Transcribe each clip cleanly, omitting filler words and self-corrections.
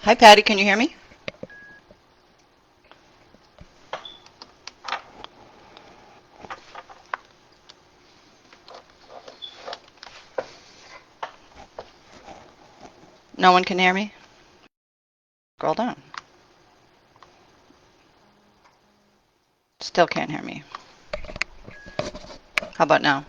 Hi, Patty. Can you hear me? No one can hear me? Scroll down. Still can't hear me. How about now?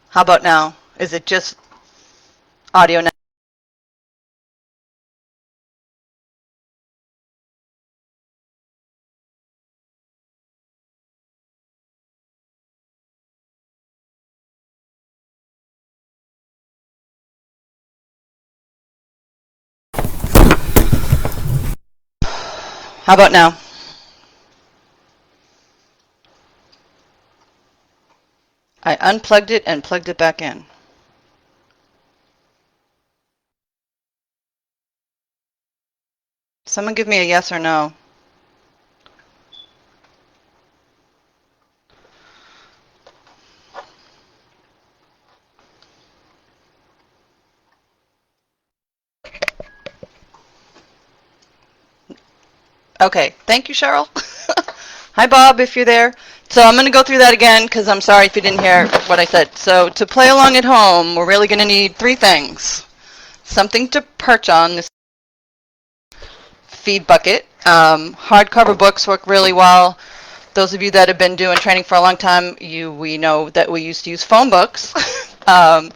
How about now? Is it just audio now? How about now? I unplugged it and plugged it back in. Someone give me a yes or no. Okay, thank you, Cheryl. Hi, Bob, if you're there. So I'm going to go through that again because I'm sorry if you didn't hear what I said. So to play along at home, we're really going to need three things. Something to perch on, this feed bucket. Hardcover books work really well. Those of you that have been doing training for a long time, we know that we used to use phone books. A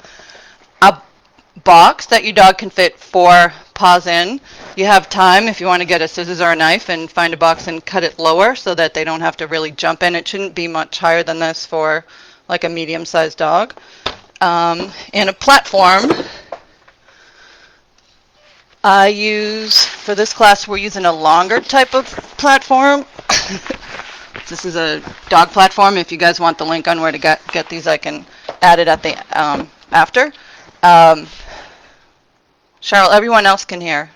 box that your dog can fit 4 paws in. You have time if you want to get a scissors or a knife and find a box and cut it lower so that they don't have to really jump in. It shouldn't be much higher than this for like a medium-sized dog. And a platform. I use, for this class, we're using a longer type of platform. This is a dog platform. If you guys want the link on where to get these, I can add it at the after. Cheryl, everyone else can hear.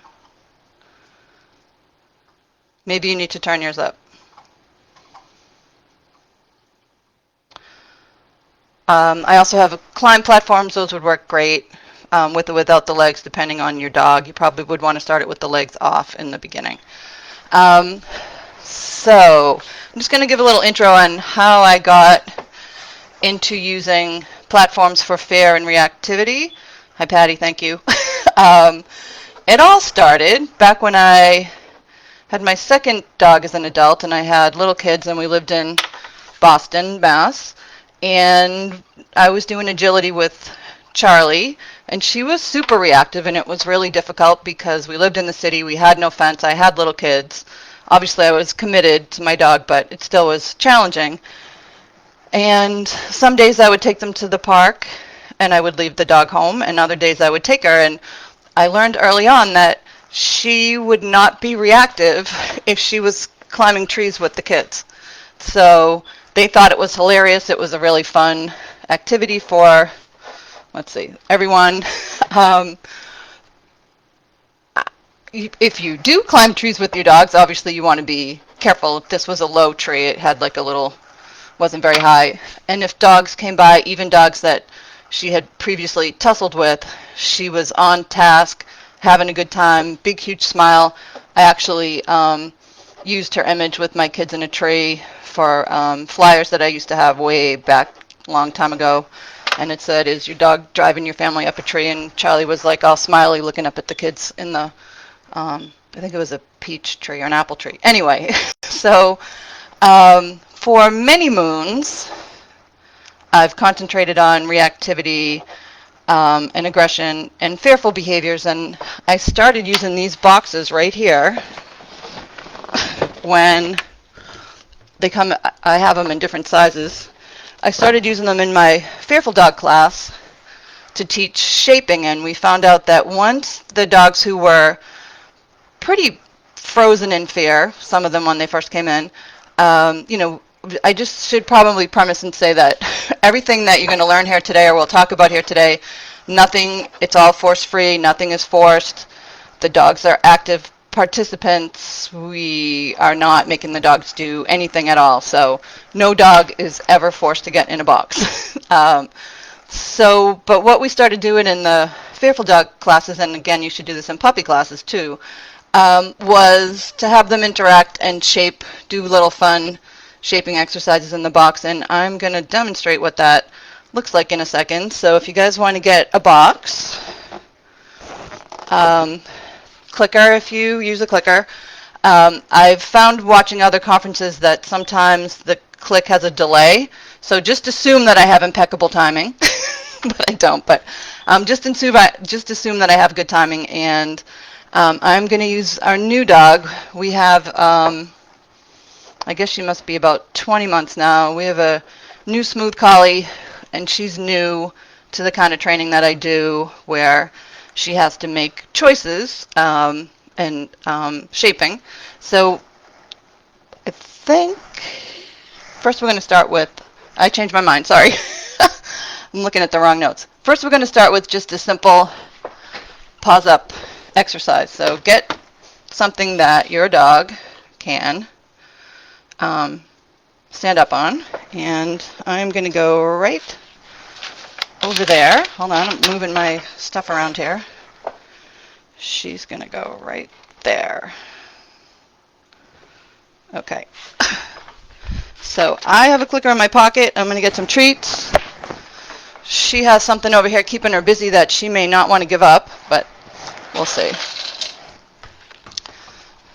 Maybe you need to turn yours up. I also have climb platforms. Those would work great with or without the legs, depending on your dog. You probably would want to start it with the legs off in the beginning. So I'm just going to give a little intro on how I got into using platforms for fair and reactivity. Hi, Patty. Thank you. It all started back when I had my second dog as an adult, and I had little kids, and we lived in Boston, Mass. And I was doing agility with Charlie, And she was super reactive, and it was really difficult because we lived in the city, we had no fence, I had little kids. Obviously, I was committed to my dog, but it still was challenging. And some days I would take them to the park, and I would leave the dog home, and other days I would take her. And I learned early on that she would not be reactive if she was climbing trees with the kids. So they thought it was hilarious. It was a really fun activity for, let's see, everyone. Um, if you do climb trees with your dogs, obviously you want to be careful. This was a low tree. It had like a little, wasn't very high. And if dogs came by, even dogs that she had previously tussled with, she was on task, having a good time, big, huge smile. I actually used her image with my kids in a tree for flyers that I used to have way back a long time ago. And it said, "Is your dog driving your family up a tree?" And Charlie was like all smiley looking up at the kids in the, I think it was a peach tree or an apple tree. Anyway, so for many moons, I've concentrated on reactivity and aggression and fearful behaviors. And I started using these boxes right here when they come. I have them in different sizes. I started using them in my fearful dog class to teach shaping, and we found out that once the dogs who were pretty frozen in fear, some of them when they first came in, I just should probably premise and say that everything that you're going to learn here today or we'll talk about here today, it's all force-free, nothing is forced. The dogs are active participants. We are not making the dogs do anything at all. So no dog is ever forced to get in a box. But what we started doing in the fearful dog classes, and again, you should do this in puppy classes too, was to have them interact and shape, do little fun shaping exercises in the box. And I'm going to demonstrate what that looks like in a second. So if you guys want to get a box, clicker if you use a clicker. I've found watching other conferences that sometimes the click has a delay. So just assume that I have impeccable timing. But I don't. But just assume that I have good timing. And I'm going to use our new dog. We have, I guess she must be about 20 months now. We have a new smooth collie, and she's new to the kind of training that I do where she has to make choices and shaping. So I think first we're going to start with, I changed my mind, sorry. I'm looking at the wrong notes. First we're going to start with just a simple pause up exercise. So get something that your dog can stand up on, and I'm going to go right over there. Hold on, I'm moving my stuff around here. She's going to go right there. Okay. So I have a clicker in my pocket. I'm going to get some treats. She has something over here keeping her busy that she may not want to give up, but we'll see.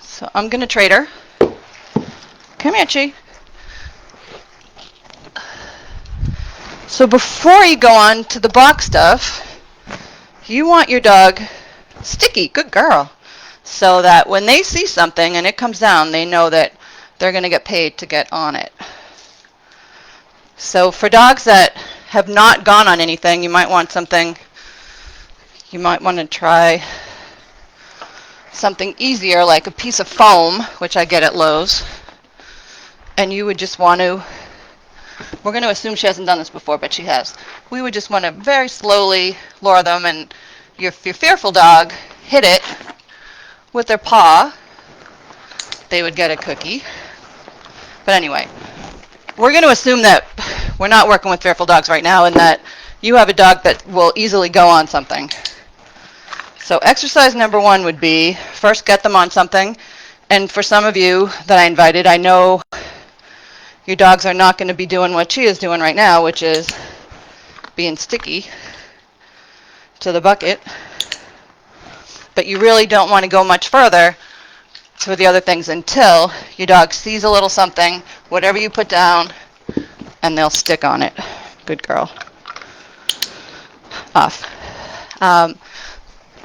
So I'm going to trade her. Come here, Chi. So before you go on to the box stuff, you want your dog sticky, good girl, so that when they see something and it comes down, they know that they're going to get paid to get on it. So for dogs that have not gone on anything, you might want to try something easier like a piece of foam, which I get at Lowe's. And you would just want to, we're going to assume she hasn't done this before, but she has. We would just want to very slowly lure them, and if your fearful dog hit it with their paw, they would get a cookie. But anyway, we're going to assume that we're not working with fearful dogs right now and that you have a dog that will easily go on something. So exercise number one would be first get them on something. And for some of you that I invited, I know your dogs are not going to be doing what she is doing right now, which is being sticky to the bucket. But you really don't want to go much further for the other things until your dog sees a little something, whatever you put down, and they'll stick on it. Good girl. Off. Um,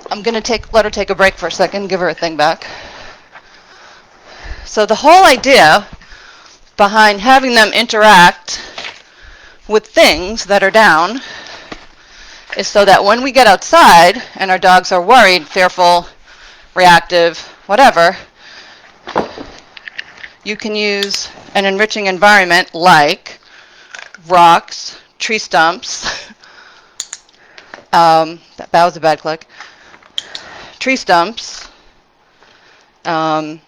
I'm going to let her take a break for a second, give her a thing back. So the whole idea behind having them interact with things that are down is so that when we get outside and our dogs are worried, fearful, reactive, whatever, you can use an enriching environment like rocks, tree stumps. That was a bad click. Tree stumps, park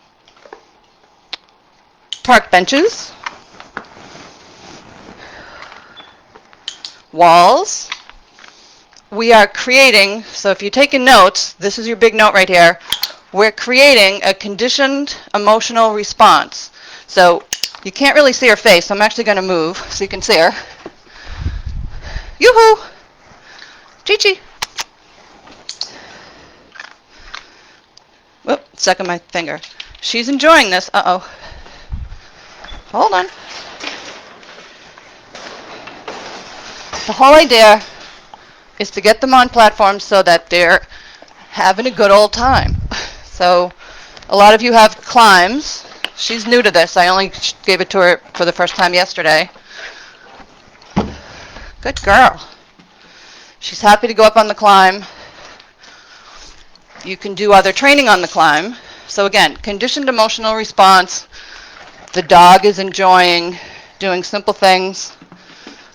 benches, walls. We are creating, so if you're taking notes, this is your big note right here. We're creating a conditioned emotional response. So you can't really see her face, so I'm actually going to move so you can see her. Yoo-hoo! Chi-chi! Whoop, stuck on my finger. She's enjoying this. Uh-oh. Hold on. The whole idea is to get them on platforms so that they're having a good old time. So a lot of you have climbs. She's new to this. I only gave it to her for the first time yesterday. Good girl. She's happy to go up on the climb. You can do other training on the climb. So again, conditioned emotional response. The dog is enjoying doing simple things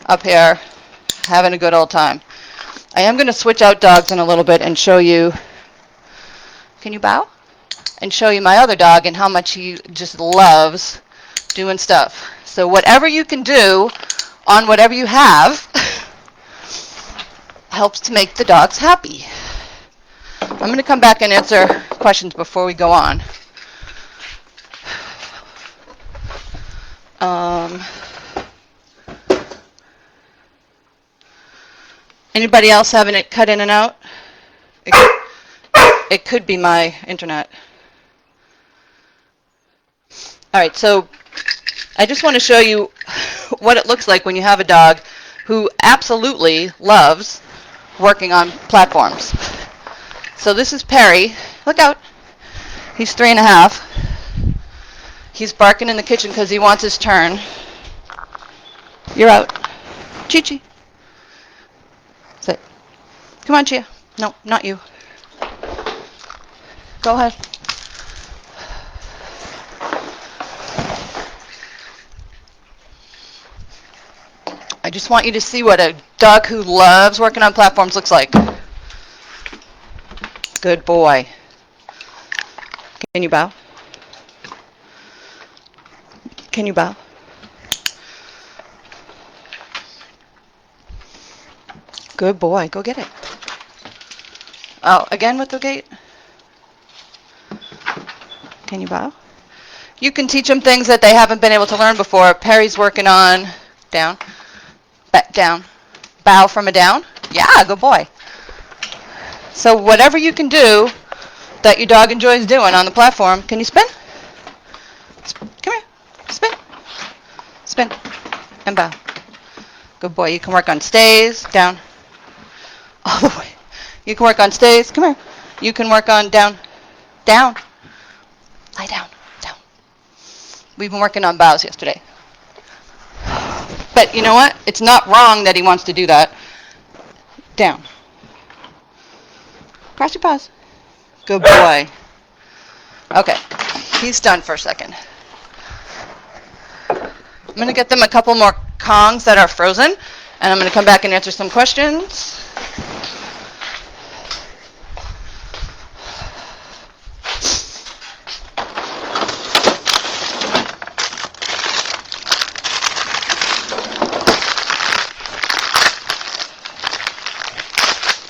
up here, having a good old time. I am going to switch out dogs in a little bit and show you. Can you bow? And show you my other dog and how much he just loves doing stuff. So whatever you can do on whatever you have helps to make the dogs happy. I'm going to come back and answer questions before we go on. Anybody else having it cut in and out? It could be my internet. All right, so I just want to show you what it looks like when you have a dog who absolutely loves working on platforms. So this is Perry. Look out. He's 3.5. He's barking in the kitchen because he wants his turn. You're out. Chi-chi. Sit. Come on, Chia. No, not you. Go ahead. I just want you to see what a dog who loves working on platforms looks like. Good boy. Can you bow? Can you bow? Good boy. Go get it. Oh, again with the gate? Can you bow? You can teach them things that they haven't been able to learn before. Perry's working on down, back down, bow from a down. Yeah, good boy. So whatever you can do that your dog enjoys doing on the platform, can you spin? Come here. Spin. Spin. And bow. Good boy. You can work on stays, down, all the way. You can work on stays. Come here. You can work on down, down. Lie down, down. We've been working on bows yesterday. But you know what? It's not wrong that he wants to do that. Down. Cross your paws. Good boy. Okay. He's done for a second. I'm going to get them a couple more Kongs that are frozen, and I'm going to come back and answer some questions.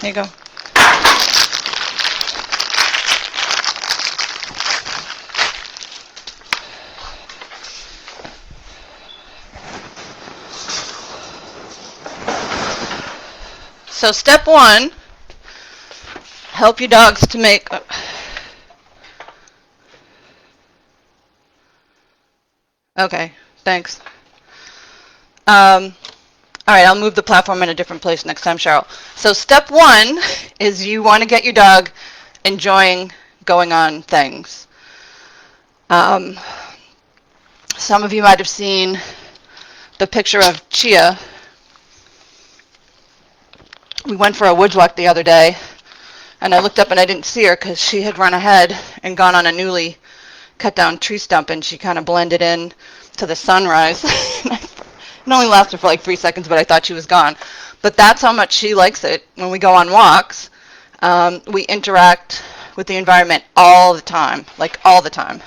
There you go. So step 1, help your dogs to make... Okay, thanks. All right, I'll move the platform in a different place next time, Cheryl. So step one is you want to get your dog enjoying going on things. Um, some of you might have seen the picture of Chia. We went for a woods walk the other day, and I looked up and I didn't see her because she had run ahead and gone on a newly cut down tree stump, and she kind of blended in to the sunrise. It only lasted for like 3 seconds, but I thought she was gone. But that's how much she likes it. When we go on walks, we interact with the environment all the time, like all the time.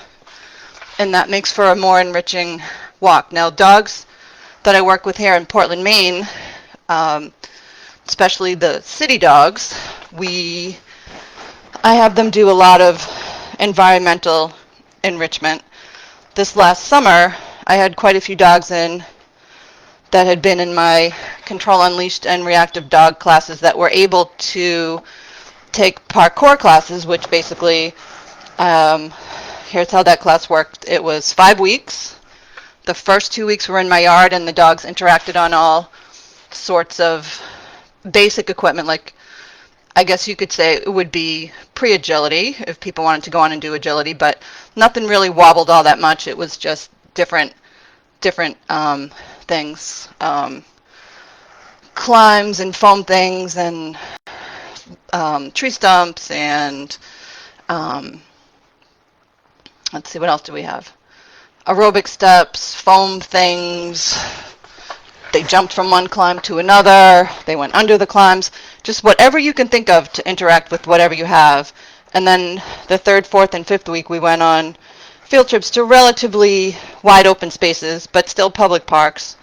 And that makes for a more enriching walk. Now, dogs that I work with here in Portland, Maine, especially the city dogs, I have them do a lot of environmental enrichment. This last summer, I had quite a few dogs in that had been in my Control Unleashed and Reactive Dog classes that were able to take parkour classes, which basically, here's how that class worked. It was 5 weeks. The first 2 weeks were in my yard, and the dogs interacted on all sorts of basic equipment, like I guess you could say it would be pre-agility if people wanted to go on and do agility, but nothing really wobbled all that much. It was just different things, climbs and foam things and tree stumps and let's see, what else do we have? Aerobic steps, foam things. They jumped from one climb to another. They went under the climbs. Just whatever you can think of to interact with whatever you have. And then the third, fourth, and fifth week we went on field trips to relatively wide open spaces, but still public parks.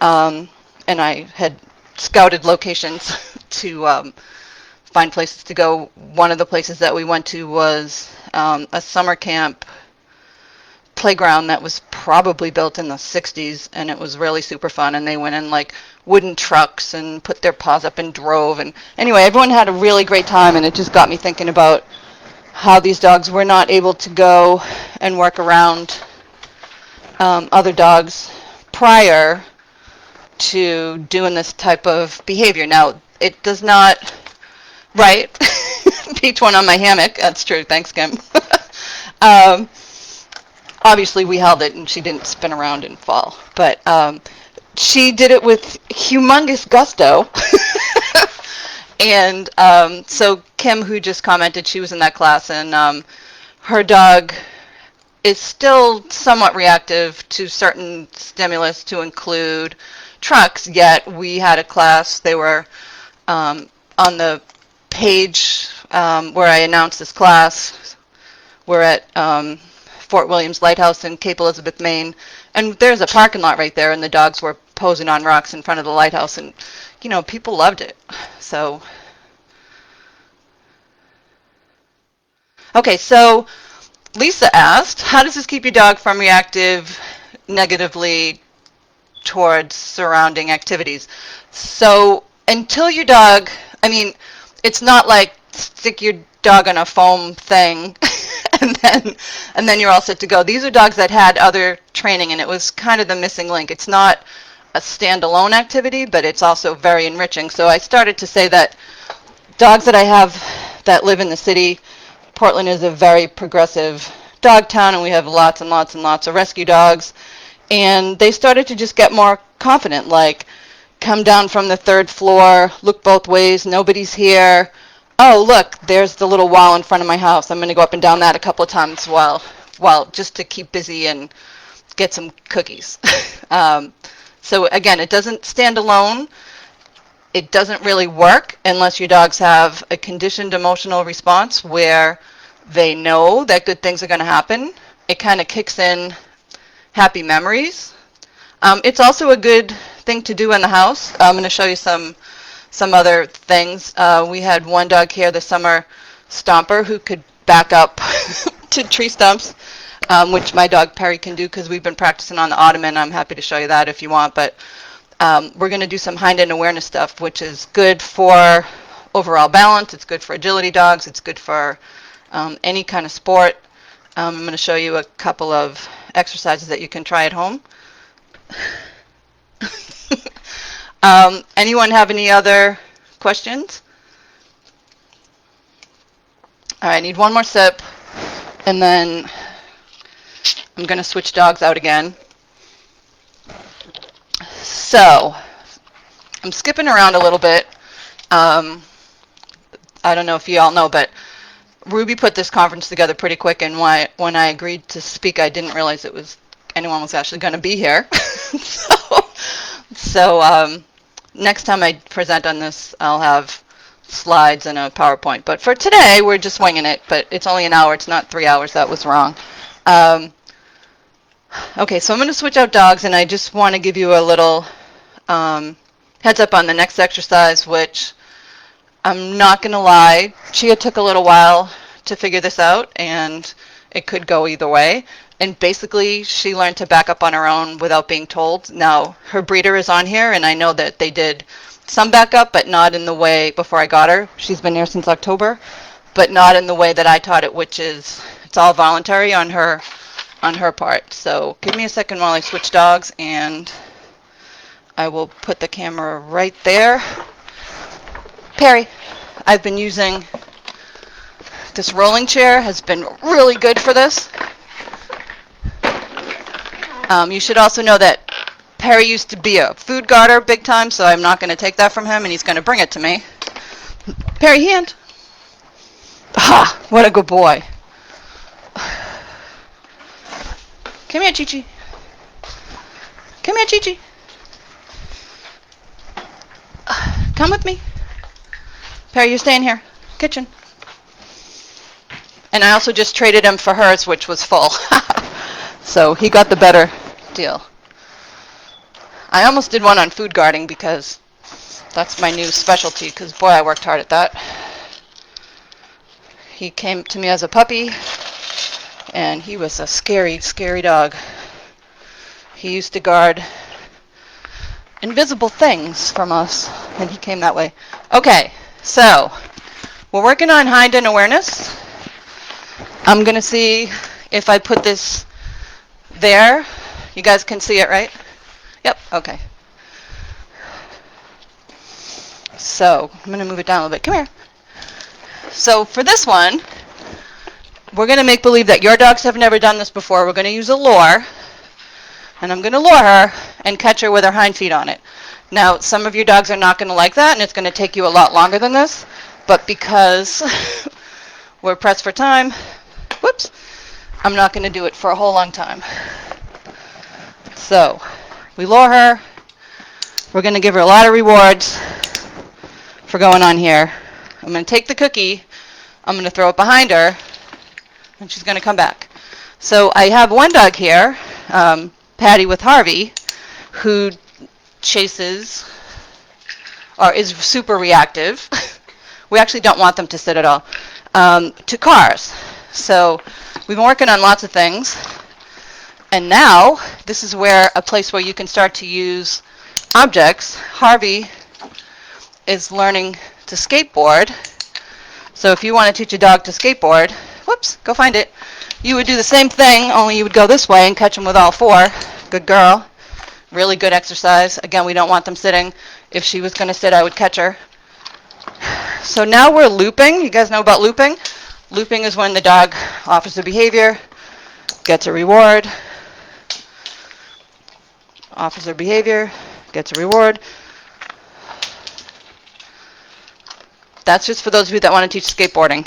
And I had scouted locations to find places to go. One of the places that we went to was a summer camp playground that was probably built in the 60s, and it was really super fun. And they went in like wooden trucks and put their paws up and drove. And anyway, everyone had a really great time, and it just got me thinking about how these dogs were not able to go and work around other dogs prior to doing this type of behavior. Now, it does not, right? Peach one on my hammock. That's true. Thanks, Kim. Obviously, we held it, and she didn't spin around and fall. But she did it with humongous gusto. And so Kim, who just commented, she was in that class, and her dog is still somewhat reactive to certain stimulus, to include trucks, yet we had a class. They were on the page where I announced this class. We're at Fort Williams Lighthouse in Cape Elizabeth, Maine, and there's a parking lot right there, and the dogs were posing on rocks in front of the lighthouse, and you know, people loved it. So okay, so Lisa asked, how does this keep your dog from reactive negatively towards surrounding activities? So until your dog, I mean, it's not like stick your dog on a foam thing and then you're all set to go. These are dogs that had other training, and it was kind of the missing link. It's not a standalone activity, but it's also very enriching. So I started to say that dogs that I have that live in the city, Portland is a very progressive dog town, and we have lots and lots and lots of rescue dogs. And they started to just get more confident, like come down from the third floor, look both ways, nobody's here. Oh, look, there's the little wall in front of my house. I'm going to go up and down that a couple of times while just to keep busy and get some cookies. So again, it doesn't stand alone. It doesn't really work unless your dogs have a conditioned emotional response where they know that good things are going to happen. It kind of kicks in happy memories. It's also a good thing to do in the house. I'm going to show you some other things. We had one dog here this summer, Stomper, who could back up to tree stumps, which my dog Perry can do because we've been practicing on the ottoman. I'm happy to show you that if you want, but we're going to do some hind end awareness stuff, which is good for overall balance. It's good for agility dogs. It's good for any kind of sport. I'm going to show you a couple of exercises that you can try at home. Anyone have any other questions? All right, I need one more sip, and then I'm going to switch dogs out again. So, I'm skipping around a little bit. I don't know if you all know, but Ruby put this conference together pretty quick, and when I agreed to speak, I didn't realize anyone was actually going to be here. So next time I present on this, I'll have slides and a PowerPoint. But for today, we're just winging it, but it's only an hour. It's not 3 hours. That was wrong. Okay, so I'm going to switch out dogs, and I just want to give you a little heads up on the next exercise, which I'm not going to lie, Chia took a little while to figure this out, and it could go either way. And basically, she learned to back up on her own without being told. Now, her breeder is on here, and I know that they did some backup, but not in the way before I got her. She's been here since October, but not in the way that I taught it, which is it's all voluntary on her part. So give me a second while I switch dogs, and I will put the camera right there. Perry, I've been using this rolling chair, has been really good for this. You should also know that Perry used to be a food guarder big time, so I'm not going to take that from him, and he's going to bring it to me. Perry, hand. Ah, what a good boy. Come here, Chi-Chi. Come here, Chi-Chi. Come with me. Perry, you're staying here. Kitchen. And I also just traded him for hers, which was full. So he got the better deal. I almost did one on food guarding because that's my new specialty, because boy, I worked hard at that. He came to me as a puppy, and he was a scary, scary dog. He used to guard invisible things from us, and he came that way. Okay, so we're working on hind-end awareness. I'm going to see if I put this there. You guys can see it, right? Yep, okay. So I'm going to move it down a little bit. Come here. So for this one, we're going to make believe that your dogs have never done this before. We're going to use a lure, and I'm going to lure her and catch her with her hind feet on it. Now, some of your dogs are not going to like that, and it's going to take you a lot longer than this, but because we're pressed for time, whoops, I'm not going to do it for a whole long time. So we lure her. We're going to give her a lot of rewards for going on here. I'm going to take the cookie. I'm going to throw it behind her, and she's going to come back. So I have one dog here, Patty with Harvey, who chases or is super reactive. We actually don't want them to sit at all, to cars. So we've been working on lots of things. And now this is where a place where you can start to use objects. Harvey is learning to skateboard. So if you want to teach a dog to skateboard, whoops, go find it. You would do the same thing, only you would go this way and catch them with all four. Good girl. Really good exercise. Again, we don't want them sitting. If she was going to sit, I would catch her. So now we're looping. You guys know about looping? Looping is when the dog offers a behavior, gets a reward, offers a behavior, gets a reward. That's just for those of you that want to teach skateboarding.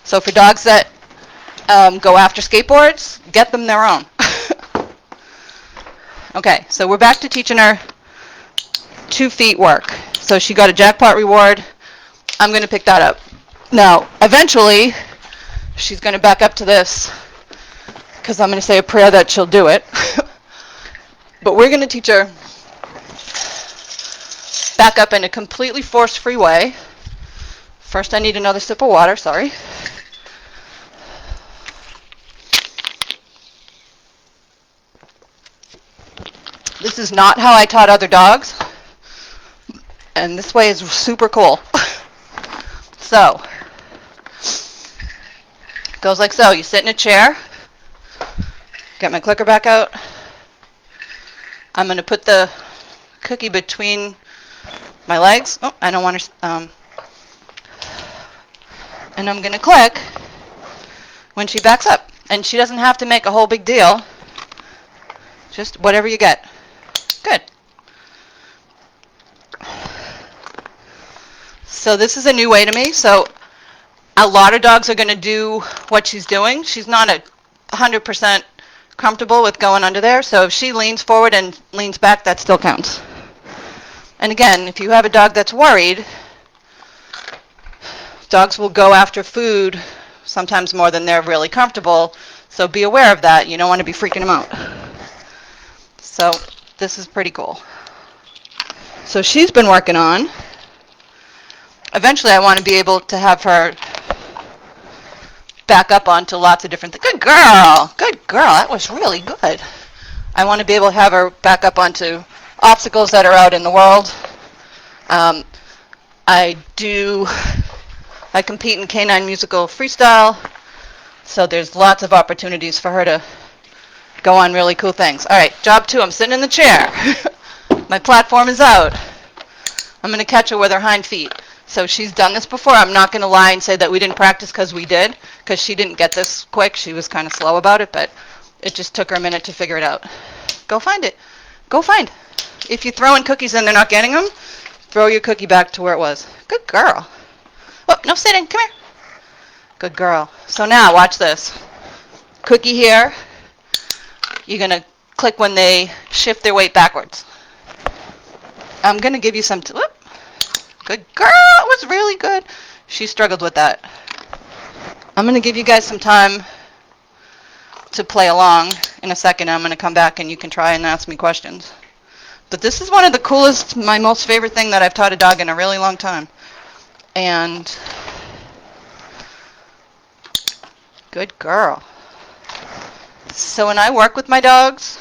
So for dogs that go after skateboards, get them their own. Okay, so we're back to teaching her 2 feet work. So she got a jackpot reward. I'm going to pick that up. Now, eventually, she's going to back up to this because I'm going to say a prayer that she'll do it. But we're going to teach her back up in a completely force-free way. First, I need another sip of water, sorry. This is not how I taught other dogs, and this way is super cool. So, it goes like so. You sit in a chair, get my clicker back out. I'm going to put the cookie between my legs. Oh, I don't want to, and I'm going to click when she backs up. And she doesn't have to make a whole big deal. Just whatever you get. Good. So this is a new way to me. So a lot of dogs are going to do what she's doing. She's not 100% comfortable with going under there. So if she leans forward and leans back, that still counts. And again, if you have a dog that's worried, dogs will go after food sometimes more than they're really comfortable. So be aware of that. You don't want to be freaking them out. So this is pretty cool. So she's been working on. Eventually I want to be able to have her back up onto lots of different things. Good girl. Good girl. That was really good. I want to be able to have her back up onto obstacles that are out in the world. I compete in canine musical freestyle, so there's lots of opportunities for her to go on really cool things. All right, job 2, I'm sitting in the chair. My platform is out. I'm going to catch her with her hind feet. So she's done this before. I'm not going to lie and say that we didn't practice, because we did, because she didn't get this quick. She was kind of slow about it, but it just took her a minute to figure it out. Go find it. Go find. If you're throwing cookies and they're not getting them, throw your cookie back to where it was. Good girl. Oh, no sitting. Come here. Good girl. So now, watch this. Cookie here. You're going to click when they shift their weight backwards. I'm going to give you some... Whoop. Good girl. It was really good. She struggled with that. I'm going to give you guys some time to play along. In a second, I'm going to come back and you can try and ask me questions. But this is one of the coolest, my most favorite thing that I've taught a dog in a really long time. And good girl. So when I work with my dogs,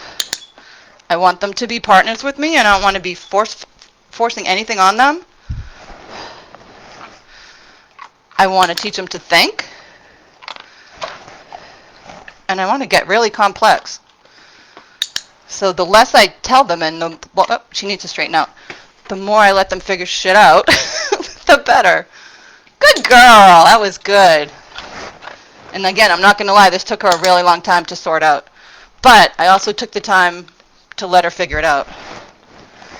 I want them to be partners with me, and I don't want to be forcing anything on them. I want to teach them to think. And I want to get really complex. So the less I tell them, and she needs to straighten out, the more I let them figure shit out, the better. Good girl. That was good. And again, I'm not going to lie, this took her a really long time to sort out. But I also took the time to let her figure it out.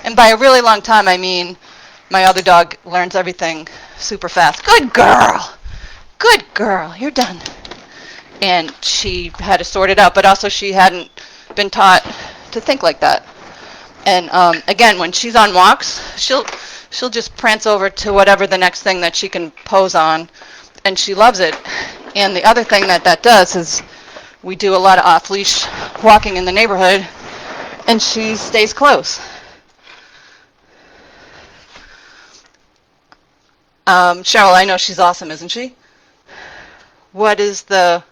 And by a really long time, I mean my other dog learns everything super fast. Good girl. Good girl. You're done. And she had to sort it out, but also she hadn't been taught to think like that. And again, when she's on walks, she'll just prance over to whatever the next thing that she can pose on, and she loves it. And the other thing that does is we do a lot of off-leash walking in the neighborhood, and she stays close. Cheryl, I know she's awesome, isn't she? What is the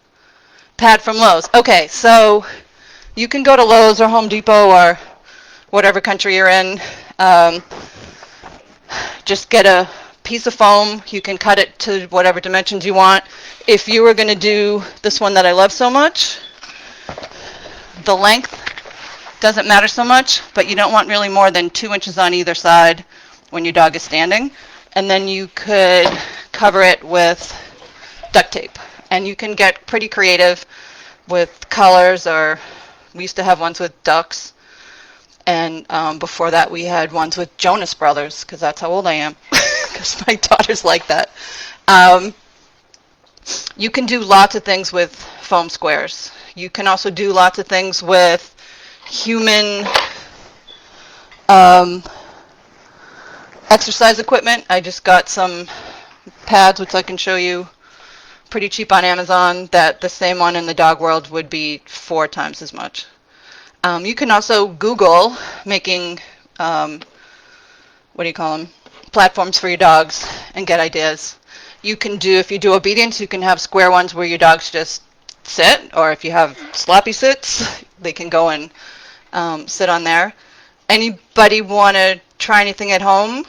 pad from Lowe's? Okay, so you can go to Lowe's or Home Depot or whatever country you're in. Just get a piece of foam. You can cut it to whatever dimensions you want. If you were going to do this one that I love so much, the length doesn't matter so much, but you don't want really more than 2 inches on either side when your dog is standing. And then you could cover it with duct tape. And you can get pretty creative with colors, or we used to have ones with ducks. And before that, we had ones with Jonas Brothers, because that's how old I am, because my daughter's like that. You can do lots of things with foam squares. You can also do lots of things with human exercise equipment. I just got some pads, which I can show you, pretty cheap on Amazon, that the same one in the dog world would be 4 times as much. You can also Google making, platforms for your dogs and get ideas. You can do, if you do obedience, you can have square ones where your dogs just sit, or if you have sloppy sits, they can go and sit on there. Anybody want to try anything at home?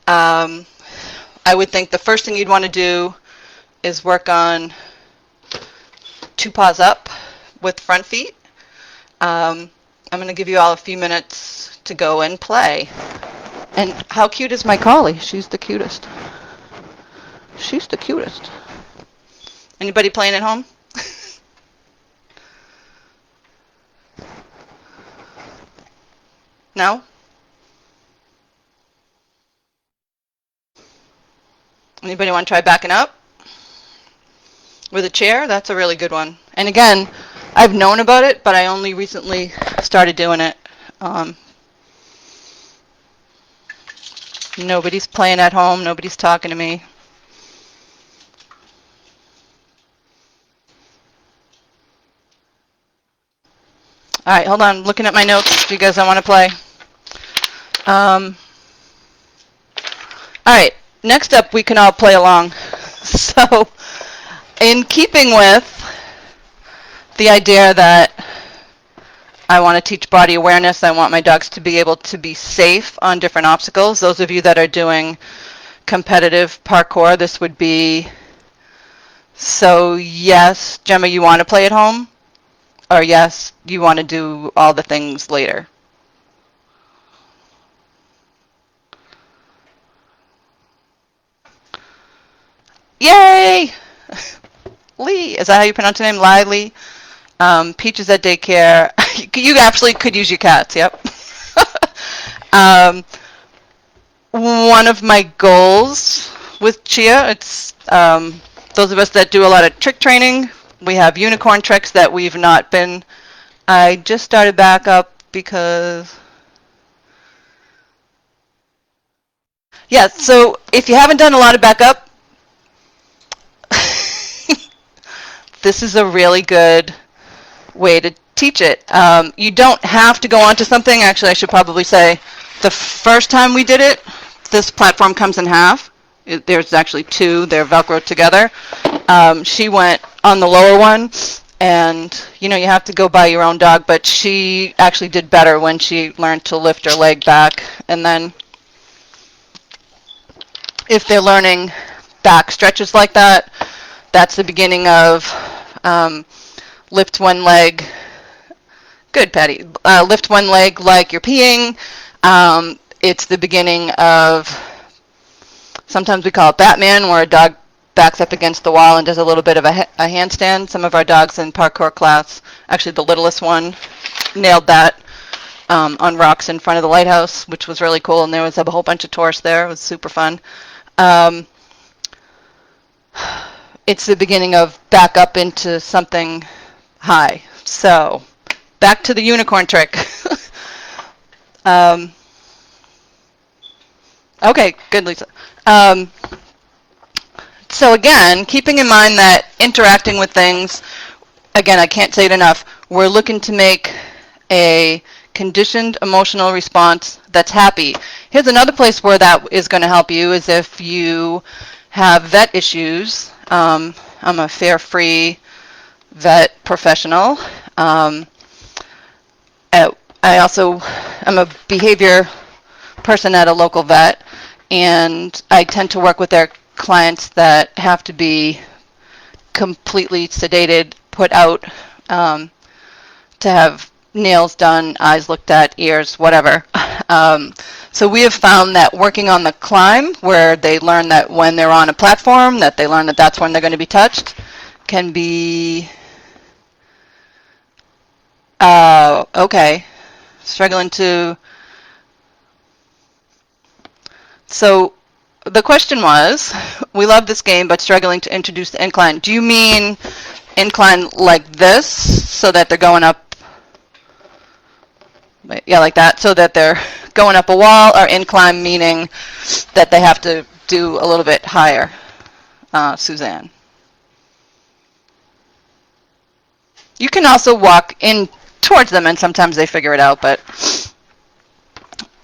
I would think the first thing you'd want to do is work on 2 paws up with front feet. I'm going to give you all a few minutes to go and play. And how cute is my collie? She's the cutest. She's the cutest. Anybody playing at home? No? Anybody want to try backing up with a chair? That's a really good one. And again, I've known about it, but I only recently started doing it. Nobody's playing at home. Nobody's talking to me. All right, hold on. I'm looking at my notes. Do you guys want to play? All right. Next up, we can all play along. So, in keeping with the idea that I want to teach body awareness, I want my dogs to be able to be safe on different obstacles. Those of you that are doing competitive parkour, this would be, so yes, Gemma, you want to play at home? Or yes, you want to do all the things later? Yay! Lee, is that how you pronounce your name? Lee? Peach is at daycare. You actually could use your cats, yep. One of my goals with Chia, it's those of us that do a lot of trick training, we have unicorn tricks that we've not been. I just started back up because, yeah, so if you haven't done a lot of backup, this is a really good way to teach it. You don't have to go onto something. Actually, I should probably say the first time we did it, this platform comes in half. There's actually two. They're Velcro together. She went on the lower one, and you have to go by your own dog, but she actually did better when she learned to lift her leg back. And then if they're learning back stretches like that, that's the beginning of lift one leg. Good, Patty. Lift one leg like you're peeing. It's the beginning of, sometimes we call it Batman, where a dog backs up against the wall and does a little bit of a handstand. Some of our dogs in parkour class, actually the littlest one, nailed that on rocks in front of the lighthouse, which was really cool, and there was a whole bunch of tourists there. It was super fun. It's the beginning of back up into something high. So, back to the unicorn trick. Okay, good, Lisa. So again, keeping in mind that interacting with things, again, I can't say it enough, we're looking to make a conditioned emotional response that's happy. Here's another place where that is going to help you is if you have vet issues. I'm a fare-free vet professional. I also am a behavior person at a local vet, and I tend to work with their clients that have to be completely sedated, put out, to have nails done, eyes looked at, ears, whatever. So we have found that working on the climb, where they learn that when they're on a platform, that they learn that that's when they're going to be touched, can be, okay, struggling to, so the question was, we love this game, but struggling to introduce the incline. Do you mean incline like this, so that they're going up, yeah, like that, so that they're going up a wall, or incline meaning that they have to do a little bit higher? Suzanne. You can also walk in towards them, and sometimes they figure it out, but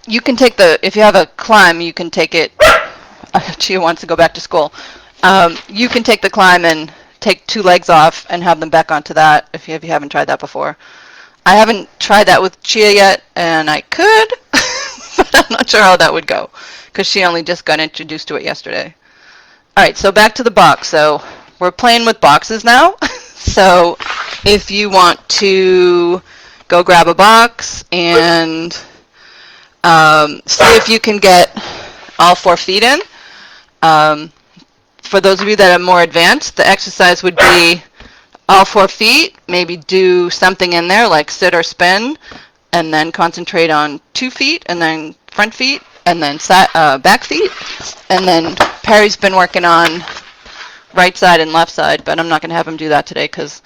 you can take if you have a climb, you can take it. Chia wants to go back to school. You can take the climb and take two legs off and have them back onto that if you haven't tried that before. I haven't tried that with Chia yet, and I could, but I'm not sure how that would go because she only just got introduced to it yesterday. All right, so back to the box. So we're playing with boxes now. So if you want to go grab a box and See if you can get all 4 feet in. For those of you that are more advanced, the exercise would be all 4 feet, maybe do something in there like sit or spin, and then concentrate on 2 feet, and then front feet, and then back feet. And then Perry's been working on right side and left side, but I'm not going to have him do that today because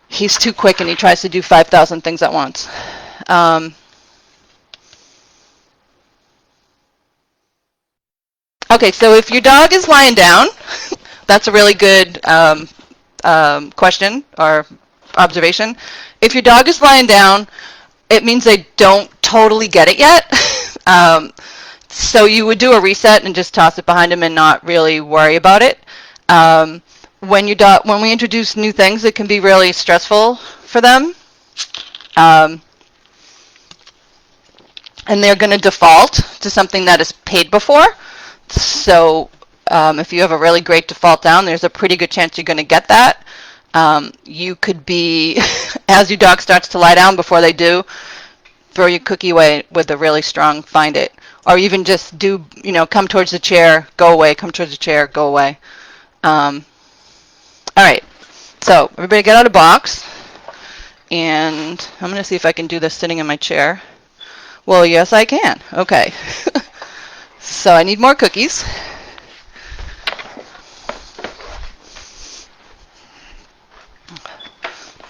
he's too quick and he tries to do 5,000 things at once. Okay, so if your dog is lying down, that's a really good question or observation. If your dog is lying down, it means they don't totally get it yet. So you would do a reset and just toss it behind them and not really worry about it. When we introduce new things, it can be really stressful for them. And they're going to default to something that is paid before. So if you have a really great default down, there's a pretty good chance you're going to get that. You could be, as your dog starts to lie down before they do, throw your cookie away with a really strong find it. Or even just do, come towards the chair, go away, come towards the chair, go away. All right, so everybody get out a box. And I'm going to see if I can do this sitting in my chair. Well, yes, I can. Okay. So I need more cookies.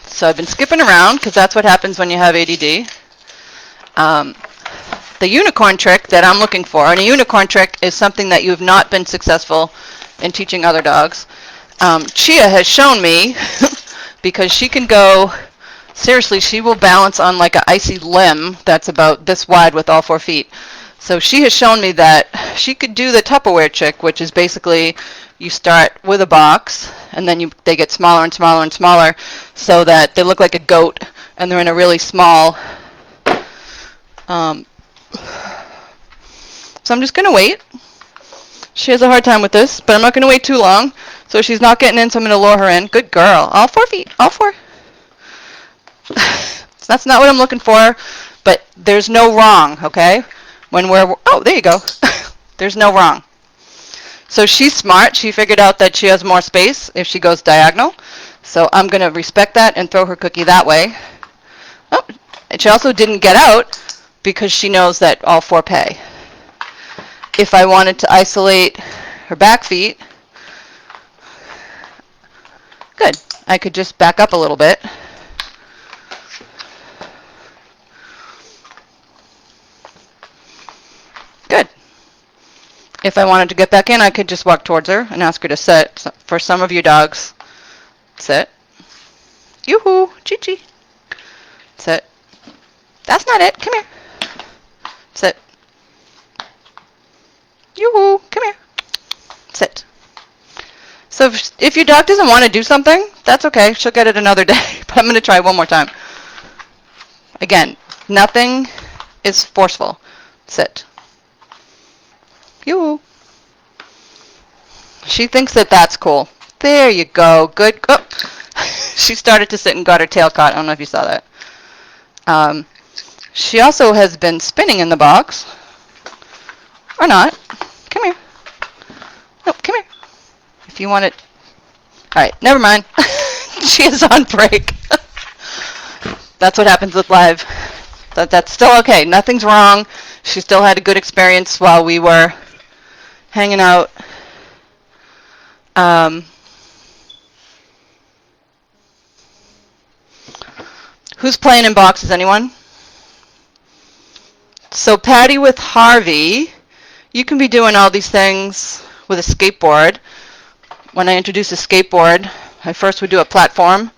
So I've been skipping around because that's what happens when you have ADD. The unicorn trick that I'm looking for, and a unicorn trick is something that you have not been successful in teaching other dogs. Chia has shown me because she can go, seriously, she will balance on like an icy limb that's about this wide with all 4 feet. So she has shown me that she could do the Tupperware trick, which is basically you start with a box, and then they get smaller and smaller and smaller so that they look like a goat, and they're in a really small... So I'm just going to wait. She has a hard time with this, but I'm not going to wait too long. So she's not getting in, so I'm going to lure her in. Good girl. All 4 feet. All 4. That's not what I'm looking for, but there's no wrong, okay? Oh, there you go. There's no wrong. So she's smart. She figured out that she has more space if she goes diagonal. So I'm going to respect that and throw her cookie that way. Oh, and she also didn't get out because she knows that all 4 pay. If I wanted to isolate her back feet, good. I could just back up a little bit. Good. If I wanted to get back in, I could just walk towards her and ask her to sit. So for some of your dogs, sit. Yoo-hoo, Chi-Chi. Sit. That's not it. Come here. Sit. Yoo-hoo, come here. Sit. So if your dog doesn't want to do something, that's okay. She'll get it another day. But I'm going to try one more time. Again, nothing is forceful. Sit. Yoo-hoo. She thinks that that's cool. There you go. Good. Oh. She started to sit and got her tail caught. I don't know if you saw that. She also has been spinning in the box. Or not. Come here. No, come here. If you want it. All right, never mind. She is on break. That's what happens with live. That's still okay. Nothing's wrong. She still had a good experience while we were hanging out. Who's playing in boxes? Anyone? So Patty with Harvey, you can be doing all these things with a skateboard. When I introduce a skateboard, I first would do a platform,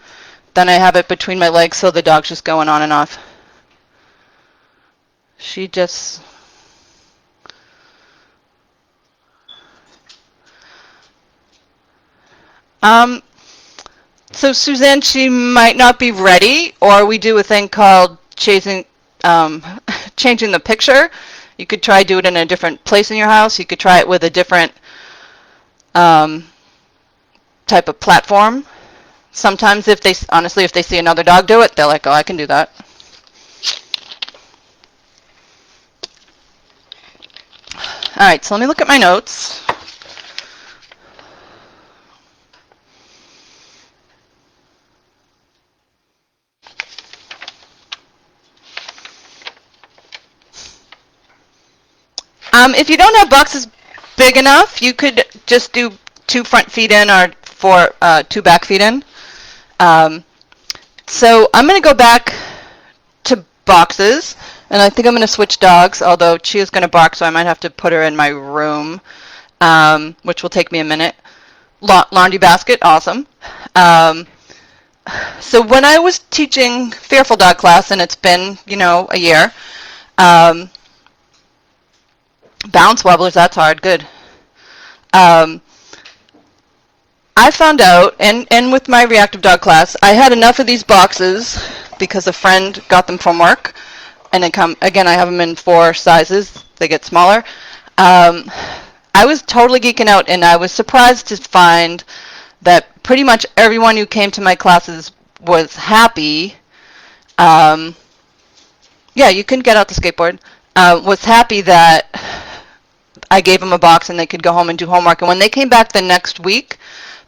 then I have it between my legs so the dog's just going on and off. She just... So Suzanne, she might not be ready, or we do a thing called changing the picture. You could try do it in a different place in your house. You could try it with a different type of platform. Sometimes if they see another dog do it, they're like, oh, I can do that. All right, so let me look at my notes. If you don't have boxes big enough, you could just do 2 front feet in or 2 back feet in. So I'm going to go back to boxes, and I think I'm going to switch dogs, although Chia's going to bark, so I might have to put her in my room, which will take me a minute. Laundry basket, awesome. So when I was teaching Fearful Dog class, and it's been, a year, bounce wobblers, that's hard, good. I found out, and with my reactive dog class, I had enough of these boxes because a friend got them from work, and they come, again, I have them in 4 sizes, they get smaller. I was totally geeking out, and I was surprised to find that pretty much everyone who came to my classes was happy. Yeah, you can get out the skateboard. Was happy that I gave them a box and they could go home and do homework. And when they came back the next week,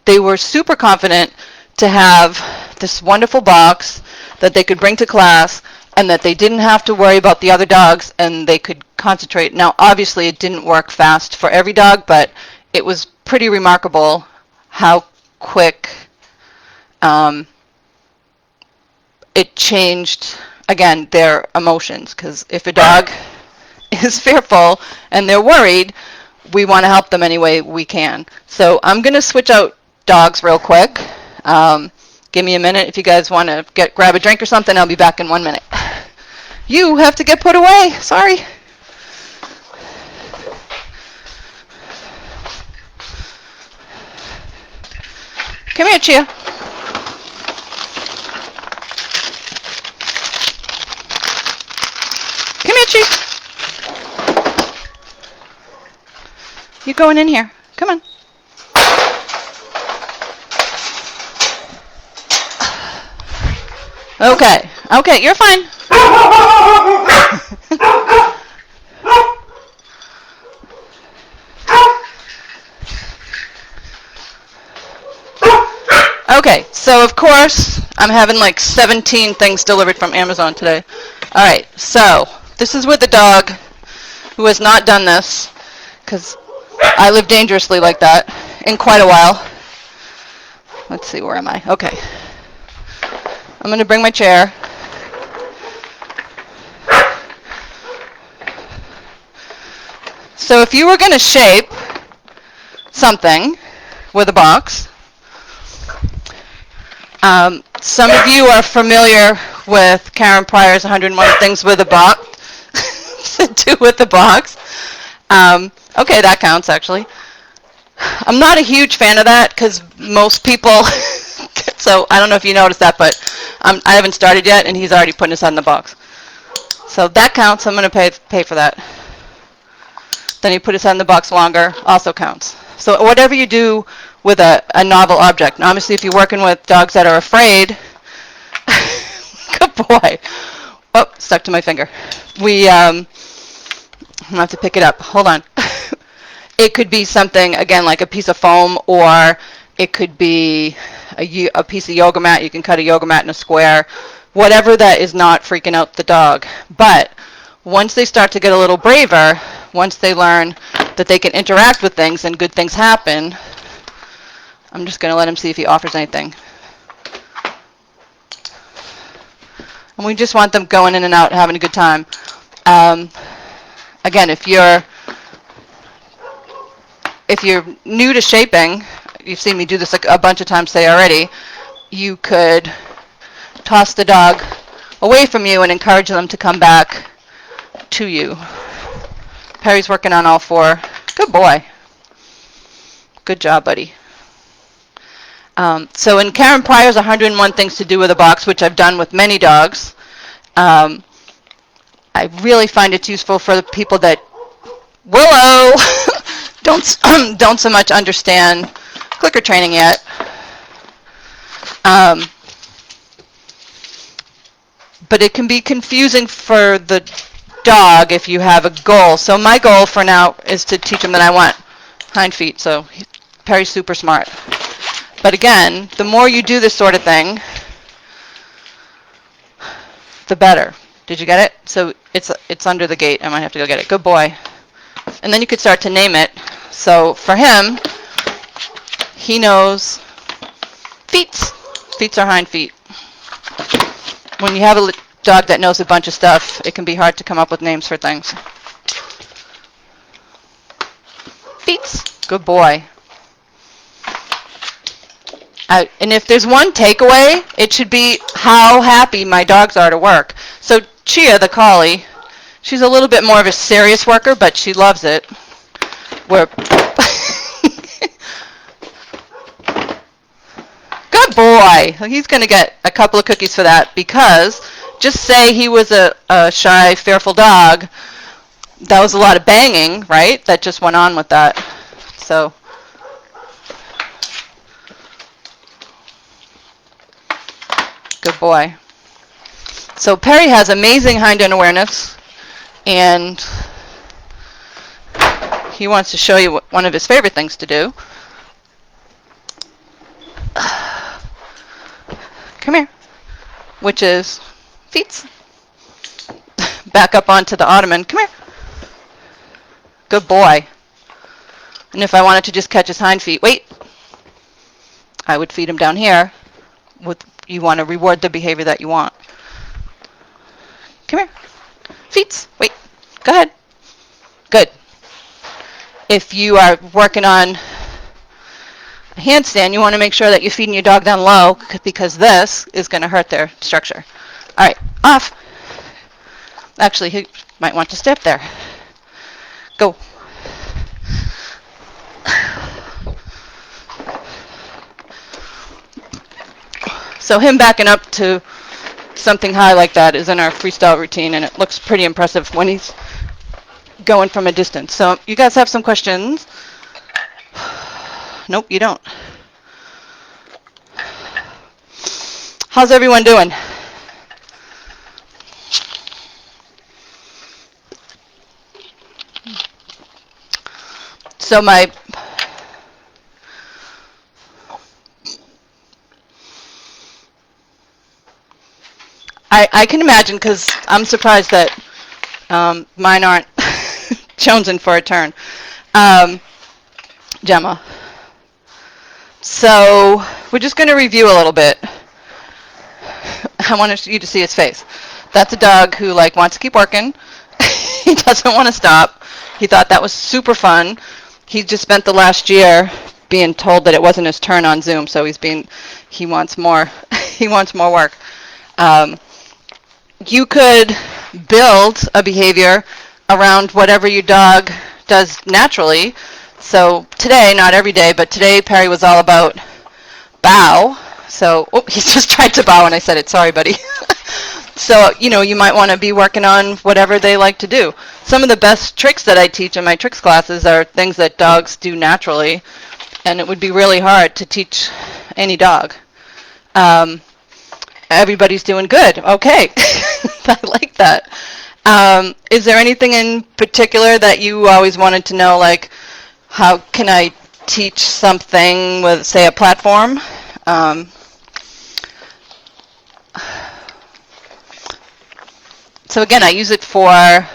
they were super confident to have this wonderful box that they could bring to class and that they didn't have to worry about the other dogs and they could concentrate. Now, obviously, it didn't work fast for every dog, but it was pretty remarkable how quick it changed, again, their emotions. Because if a dog is fearful and they're worried, we want to help them any way we can. So I'm going to switch out dogs real quick. Give me a minute. If you guys want to grab a drink or something, I'll be back in 1 minute. You have to get put away. Sorry. Come here, Chia. Come here, Chia. You going in here. Come on. Okay. Okay, you're fine. Okay, so of course, I'm having like 17 things delivered from Amazon today. All right, so this is with the dog who has not done this, because I live dangerously like that, in quite a while. Let's see, where am I? Okay. I'm going to bring my chair. So if you were going to shape something with a box, some of you are familiar with Karen Pryor's 101 Things with a Box to do with the box. Okay, that counts, actually. I'm not a huge fan of that because most people, so I don't know if you noticed that, but I haven't started yet, and he's already putting his head in the box. So that counts. I'm going to pay for that. Then he put his head in the box longer, also counts. So whatever you do with a novel object. Now, obviously, if you're working with dogs that are afraid, good boy. Oh, stuck to my finger. I'm going to have to pick it up. Hold on. It could be something, again, like a piece of foam, or it could be a piece of yoga mat. You can cut a yoga mat in a square. Whatever that is not freaking out the dog. But once they start to get a little braver, once they learn that they can interact with things and good things happen, I'm just going to let him see if he offers anything. And we just want them going in and out, having a good time. Again, if you're new to shaping, you've seen me do this a bunch of times today already, you could toss the dog away from you and encourage them to come back to you. Perry's working on all 4. Good boy. Good job, buddy. So in Karen Pryor's 101 Things to Do with a Box, which I've done with many dogs, I really find it's useful for the people that don't so much understand clicker training yet. But it can be confusing for the dog if you have a goal. So my goal for now is to teach him that I want hind feet. So Perry's super smart. But again, the more you do this sort of thing, the better. Did you get it? So it's under the gate. I might have to go get it. Good boy. And then you could start to name it. So for him, he knows feet. Feet are hind feet. When you have a dog that knows a bunch of stuff, it can be hard to come up with names for things. Feet. Good boy. And if there's one takeaway, it should be how happy my dogs are to work. So Chia, the collie, she's a little bit more of a serious worker, but she loves it. Good boy. He's going to get a couple of cookies for that, because just say he was a shy, fearful dog. That was a lot of banging, right? That just went on with that. So good boy. So Perry has amazing hind end awareness, and he wants to show you one of his favorite things to do. Come here. Which is feet. Back up onto the ottoman. Come here. Good boy. And if I wanted to just catch his hind feet, wait. I would feed him down here. You want to reward the behavior that you want. Come here. Feet. Wait. Go ahead. Good. If you are working on a handstand, you want to make sure that you're feeding your dog down low, because this is going to hurt their structure. All right. Off. Actually, he might want to stay up there. Go. So him backing up to something high like that is in our freestyle routine, and it looks pretty impressive when he's going from a distance. So you guys have some questions? Nope, you don't. How's everyone doing? So I can imagine, because I'm surprised that mine aren't chosen for a turn. Gemma. So we're just going to review a little bit. I want you to see his face. That's a dog who wants to keep working. He doesn't want to stop. He thought that was super fun. He just spent the last year being told that it wasn't his turn on Zoom, so he wants more. He wants more work. You could build a behavior around whatever your dog does naturally. So today, not every day, but today Perry was all about bow. So, he's just tried to bow and I said it. Sorry, buddy. So, you might want to be working on whatever they like to do. Some of the best tricks that I teach in my tricks classes are things that dogs do naturally, and it would be really hard to teach any dog. Everybody's doing good. Okay. I like that. Is there anything in particular that you always wanted to know, like how can I teach something with, say, a platform? So again, I use it for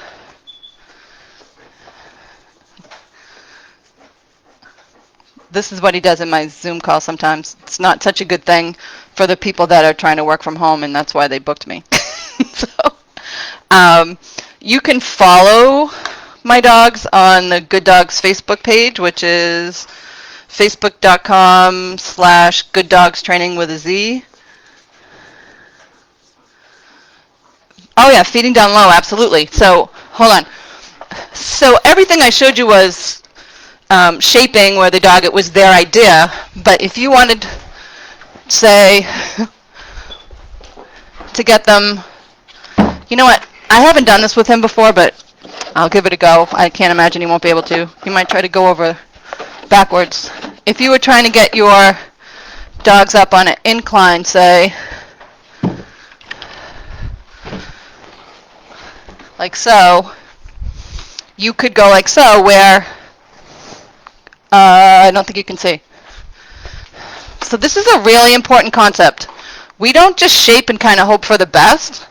this is what he does in my Zoom call sometimes. It's not such a good thing for the people that are trying to work from home, and that's why they booked me. So, you can follow my dogs on the Good Dogs Facebook page, which is facebook.com/gooddogstraining with a Z. Oh yeah, feeding down low, absolutely. So, hold on. So everything I showed you was shaping where the dog, it was their idea, but if you wanted, say, to get them, you know what, I haven't done this with him before, but I'll give it a go. I can't imagine he won't be able to. He might try to go over backwards. If you were trying to get your dogs up on an incline, say, like so. You could go like so, where I don't think you can see. So this is a really important concept. We don't just shape and kind of hope for the best.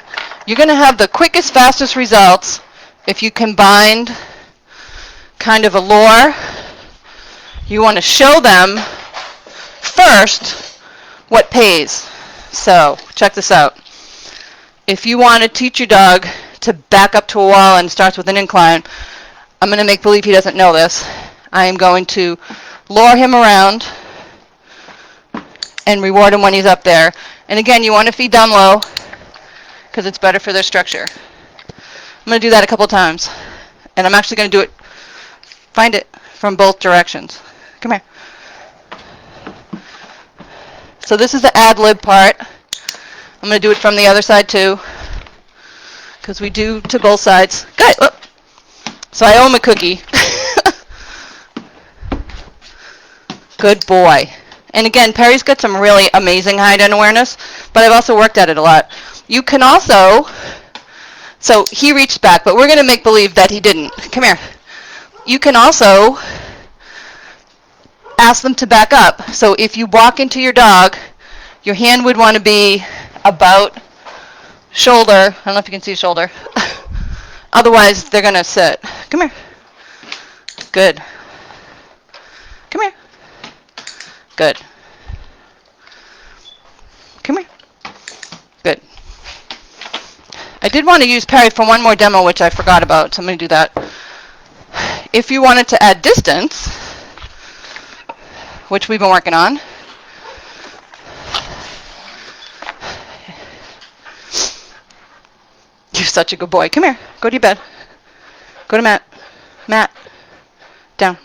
You're going to have the quickest, fastest results if you combine kind of a lure. You want to show them first what pays. So check this out. If you want to teach your dog to back up to a wall and starts with an incline, I'm going to make believe he doesn't know this. I am going to lure him around and reward him when he's up there. And again, you want to feed down low because it's better for their structure. I'm going to do that a couple times. And I'm actually going to do it, find it from both directions. Come here. So this is the ad-lib part. I'm going to do it from the other side too, because we do to both sides. Good. Look. So I owe him a cookie. Good boy. And again, Perry's got some really amazing hide-end awareness, but I've also worked at it a lot. You can also, so he reached back, but we're going to make believe that he didn't. Come here. You can also ask them to back up. So if you walk into your dog, your hand would want to be about shoulder. I don't know if you can see shoulder. Otherwise, they're going to sit. Come here. Good. Come here. Good. Come here. Good. I did want to use Perry for one more demo, which I forgot about, so I'm going to do that. If you wanted to add distance, which we've been working on, you're such a good boy. Come here. Go to your bed. Go to Matt. Matt. Down.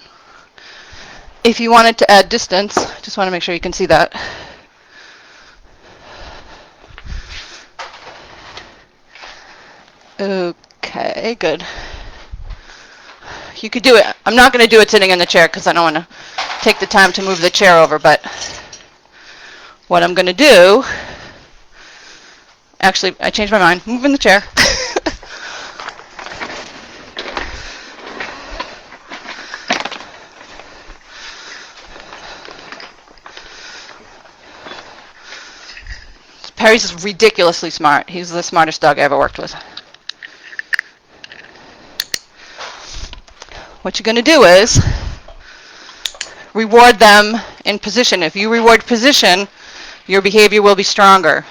If you wanted to add distance, just want to make sure you can see that. Okay, good. You could do it. I'm not going to do it sitting in the chair because I don't want to take the time to move the chair over, but what I'm going to do, actually, I changed my mind. Move in the chair. Perry's ridiculously smart. He's the smartest dog I ever worked with. What you're going to do is reward them in position. If you reward position, your behavior will be stronger.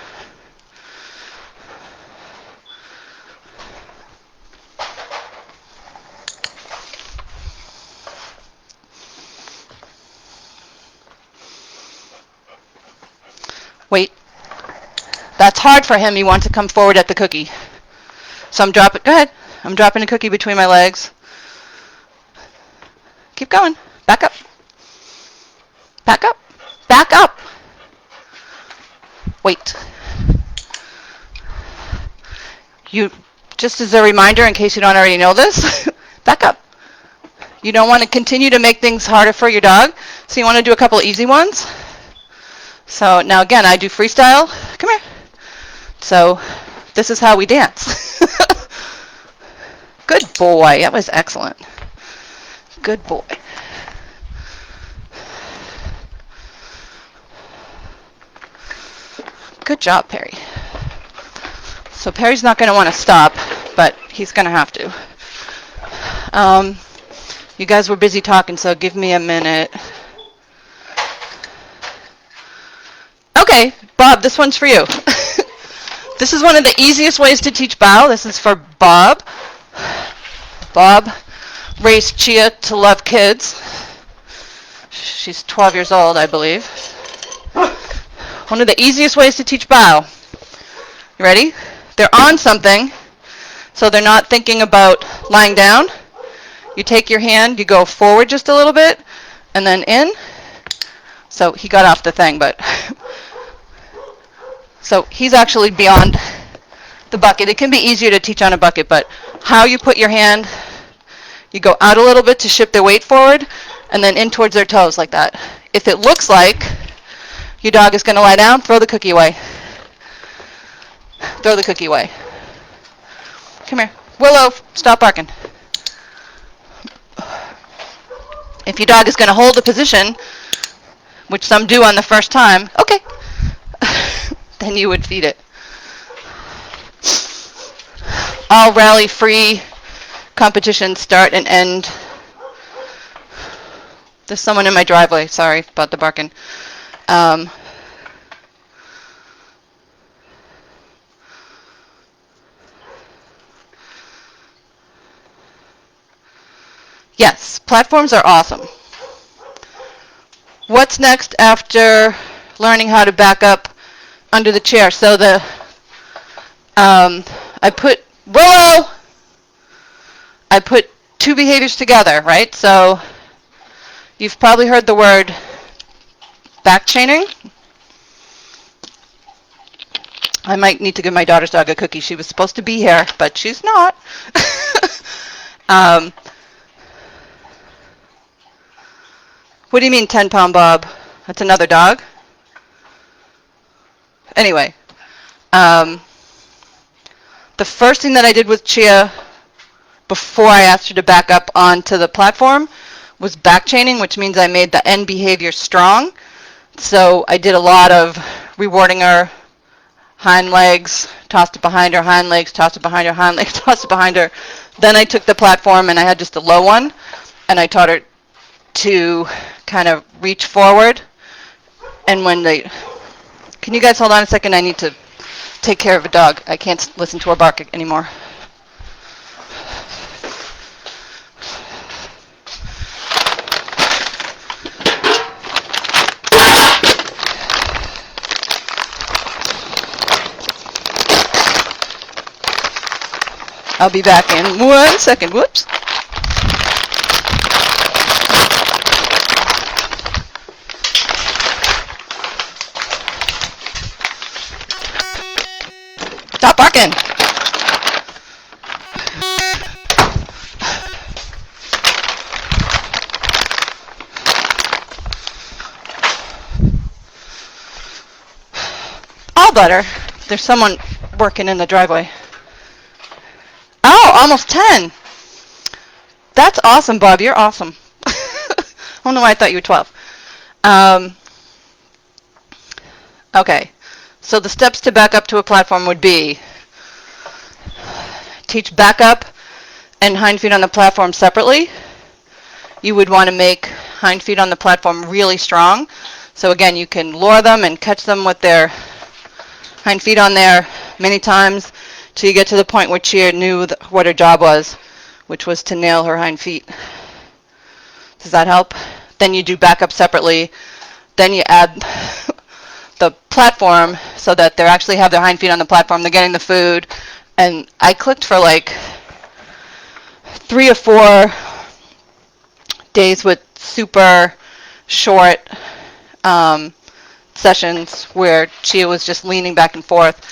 Wait. That's hard for him. He wants to come forward at the cookie. So I'm dropping, go ahead. I'm dropping a cookie between my legs. Keep going. Back up. Back up. Back up. Wait. You, just as a reminder, in case you don't already know this, back up. You don't want to continue to make things harder for your dog, so you want to do a couple easy ones. So now again, I do freestyle. Come here. So this is how we dance. Good boy. That was excellent. Good boy. Good job, Perry. So Perry's not going to want to stop, but he's going to have to. You guys were busy talking, so give me a minute. Okay, Bob, this one's for you. This is one of the easiest ways to teach bow. This is for Bob. Bob raised Chia to love kids. She's 12 years old, I believe. One of the easiest ways to teach bow. You ready? They're on something, so they're not thinking about lying down. You take your hand, you go forward just a little bit, and then in. So he got off the thing, but... So he's actually beyond the bucket. It can be easier to teach on a bucket, but how you put your hand, you go out a little bit to shift their weight forward, and then in towards their toes like that. If it looks like your dog is going to lie down, throw the cookie away. Throw the cookie away. Come here. Willow, stop barking. If your dog is going to hold a position, which some do on the first time, okay, then you would feed it. All rally-free competitions start and end. There's someone in my driveway. Sorry about the barking. Yes, platforms are awesome. What's next after learning how to back up under the chair? So I put two behaviors together, right? So you've probably heard the word back chaining. I might need to give my daughter's dog a cookie. She was supposed to be here, but she's not. What do you mean 10-pound Bob? That's another dog? Anyway, the first thing that I did with Chia before I asked her to back up onto the platform was back chaining, which means I made the end behavior strong. So I did a lot of rewarding her hind legs, tossed it behind her, hind legs, tossed it behind her, hind legs, tossed it behind her. Then I took the platform and I had just a low one, and I taught her to kind of reach forward. And when can you guys hold on a second? I need to take care of a dog. I can't listen to her bark anymore. I'll be back in 1 second. Whoops. Stop barking. All better. There's someone working in the driveway. Oh, almost 10. That's awesome, Bob. You're awesome. I don't know why I thought you were 12. Okay. So the steps to back up to a platform would be teach back up and hind feet on the platform separately. You would want to make hind feet on the platform really strong. So again, you can lure them and catch them with their hind feet on there many times till you get to the point where Chia knew what her job was, which was to nail her hind feet. Does that help? Then you do back up separately. Then you add the platform so that they actually have their hind feet on the platform. They're getting the food. And I clicked for like 3 or 4 days with super short sessions where Chia was just leaning back and forth.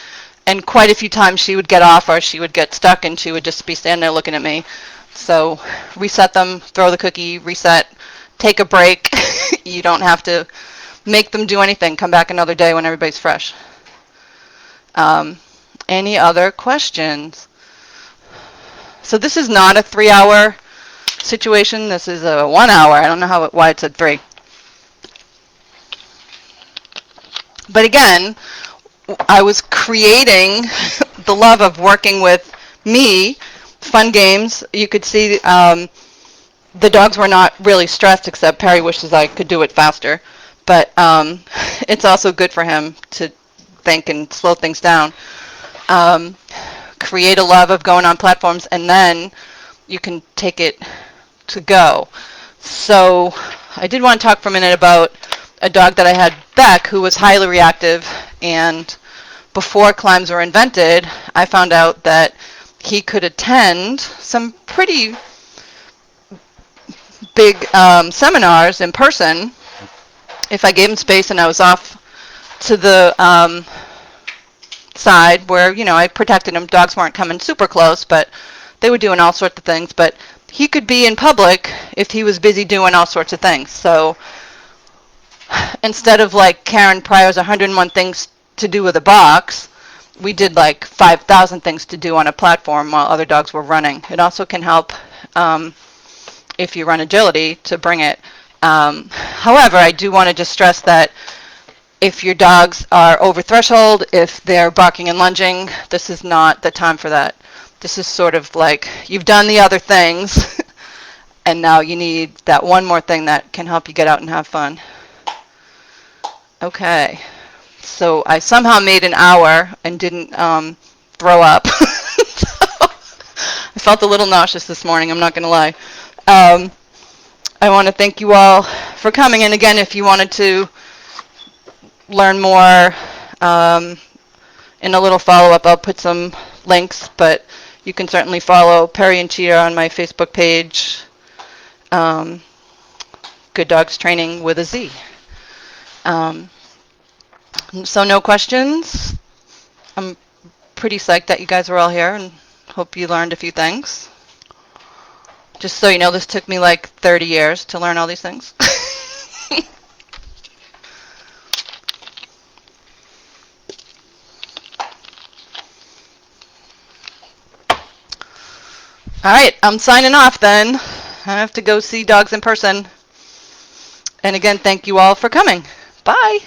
And quite a few times she would get off or she would get stuck and she would just be standing there looking at me. So reset them, throw the cookie, reset, take a break. You don't have to make them do anything. Come back another day when everybody's fresh. Any other questions? So this is not a 3-hour situation. This is a 1 hour. I don't know why it said 3. But again, I was creating the love of working with me, fun games. You could see the dogs were not really stressed, except Perry wishes I could do it faster. But it's also good for him to think and slow things down. Create a love of going on platforms, and then you can take it to go. So I did want to talk for a minute about a dog that I had, Beck, who was highly reactive, and before climbs were invented, I found out that he could attend some pretty big seminars in person if I gave him space and I was off to the side where, I protected him. Dogs weren't coming super close, but they were doing all sorts of things. But he could be in public if he was busy doing all sorts of things. So instead of like Karen Pryor's 101 things to do with a box, we did like 5,000 things to do on a platform while other dogs were running. It also can help if you run agility to bring it. However, I do want to just stress that if your dogs are over threshold, if they're barking and lunging, this is not the time for that. This is sort of like you've done the other things and now you need that one more thing that can help you get out and have fun. Okay, so I somehow made an hour and didn't throw up. So I felt a little nauseous this morning, I'm not going to lie. I want to thank you all for coming. And again, if you wanted to learn more in a little follow-up, I'll put some links, but you can certainly follow Perry and Cheetah on my Facebook page, Good Dogs Training with a Z. So no questions. I'm pretty psyched that you guys were all here and hope you learned a few things. Just so you know, this took me like 30 years to learn all these things. All right, I'm signing off then. I have to go see dogs in person. And again, thank you all for coming. Bye.